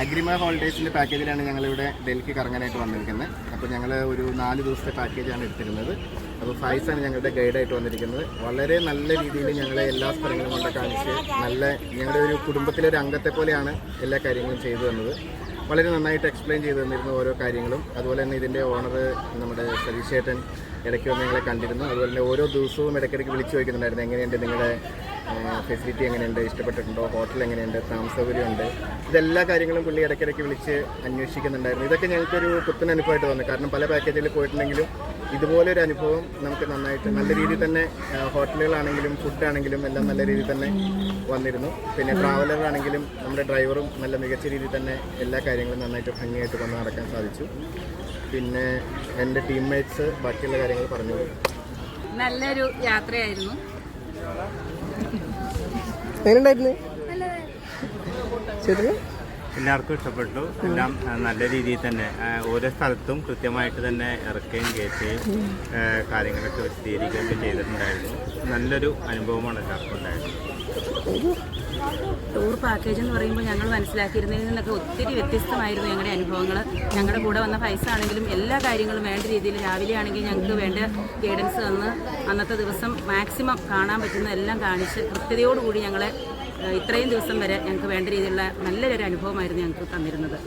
അഗ്രിമ ഹോളിഡേയ്സിൻ്റെ പാക്കേജിലാണ് ഞങ്ങളിവിടെ ഡൽഹി കറങ്ങാനായിട്ട് വന്നിരിക്കുന്നത്. അപ്പോൾ ഞങ്ങൾ ഒരു 4 ദിവസത്തെ പാക്കേജാണ് എടുത്തിരുന്നത്. അപ്പോൾ ഫൈസാണ് ഞങ്ങളുടെ ഗൈഡായിട്ട് വന്നിരിക്കുന്നത്. വളരെ നല്ല രീതിയിൽ ഞങ്ങളെ എല്ലാ സ്ഥലങ്ങളും കൊണ്ട് കാണിച്ച് ഞങ്ങളുടെ ഒരു കുടുംബത്തിലെ ഒരു അംഗത്തെ പോലെയാണ് എല്ലാ കാര്യങ്ങളും ചെയ്തു തന്നത്. വളരെ നന്നായിട്ട് എക്സ്പ്ലെയിൻ ചെയ്തു തന്നിരുന്നു ഓരോ കാര്യങ്ങളും. അതുപോലെ തന്നെ ഇതിൻ്റെ ഓണർ നമ്മുടെ സതീഷേട്ടൻ ഇടയ്ക്ക് വന്ന് ഞങ്ങളെ കണ്ടിരുന്നു. അതുപോലെ തന്നെ ഓരോ ദിവസവും ഇടയ്ക്കിടയ്ക്ക് വിളിച്ചു ചോദിക്കുന്നുണ്ടായിരുന്നു, എങ്ങനെയുണ്ട് നിങ്ങളുടെ ഫെസിലിറ്റി, എങ്ങനെയുണ്ട്, ഇഷ്ടപ്പെട്ടിട്ടുണ്ടോ, ഹോട്ടൽ എങ്ങനെയുണ്ട്, താമസ സൗകര്യമുണ്ട്, ഇതെല്ലാ കാര്യങ്ങളും പുള്ളി ഇടയ്ക്കിടയ്ക്ക് വിളിച്ച് അന്വേഷിക്കുന്നുണ്ടായിരുന്നു. ഇതൊക്കെ ഞങ്ങൾക്കൊരു പുത്തൻ അനുഭവമായിട്ട് തോന്നി. കാരണം പല പാക്കേജിൽ പോയിട്ടുണ്ടെങ്കിലും ഇതുപോലൊരു അനുഭവം നമുക്ക് നന്നായിട്ട് നല്ല രീതിയിൽ തന്നെ ഹോട്ടലുകളാണെങ്കിലും ഫുഡാണെങ്കിലും എല്ലാം നല്ല രീതിയിൽ തന്നെ വന്നിരുന്നു. പിന്നെ ട്രാവലറാണെങ്കിലും നമ്മുടെ ഡ്രൈവറും നല്ല മികച്ച രീതിയിൽ തന്നെ എല്ലാ കാര്യങ്ങളും നന്നായിട്ട് ഭംഗിയായിട്ട് കൊണ്ട് നടക്കാൻ സാധിച്ചു. പിന്നെ എൻ്റെ ടീംമേറ്റ്സ് ബാക്കിയുള്ള കാര്യങ്ങൾ പറഞ്ഞു. നല്ലൊരു യാത്രയായിരുന്നു. എല്ലാവർക്കും ഇഷ്ടപ്പെട്ടു. എല്ലാം നല്ല രീതിയിൽ തന്നെ ഓരോ സ്ഥലത്തും കൃത്യമായിട്ട് തന്നെ ഇറക്കുകയും കയറ്റുകയും കാര്യങ്ങളൊക്കെ വിശദീകരിക്കുകയൊക്കെ ചെയ്തിട്ടുണ്ടായിരുന്നു. നല്ലൊരു അനുഭവമാണ് എല്ലാവർക്കും ഉണ്ടായിരുന്നത്. ടൂർ പാക്കേജ് എന്ന് പറയുമ്പോൾ ഞങ്ങൾ മനസ്സിലാക്കിയിരുന്നതിൽ നിന്നൊക്കെ ഒത്തിരി വ്യത്യസ്തമായിരുന്നു ഞങ്ങളുടെ അനുഭവങ്ങൾ. ഞങ്ങളുടെ കൂടെ വന്ന പൈസ ആണെങ്കിലും എല്ലാ കാര്യങ്ങളും വേണ്ട രീതിയിൽ രാവിലെ ആണെങ്കിൽ ഞങ്ങൾക്ക് വേണ്ട ഗൈഡൻസ് തന്ന് അന്നത്തെ ദിവസം മാക്സിമം കാണാൻ പറ്റുന്ന എല്ലാം കാണിച്ച് കൃത്യതയോടുകൂടി ഞങ്ങളെ ഇത്രയും ദിവസം വരെ ഞങ്ങൾക്ക് വേണ്ട രീതിയിലുള്ള നല്ലൊരു അനുഭവമായിരുന്നു ഞങ്ങൾക്ക് തന്നിരുന്നത്.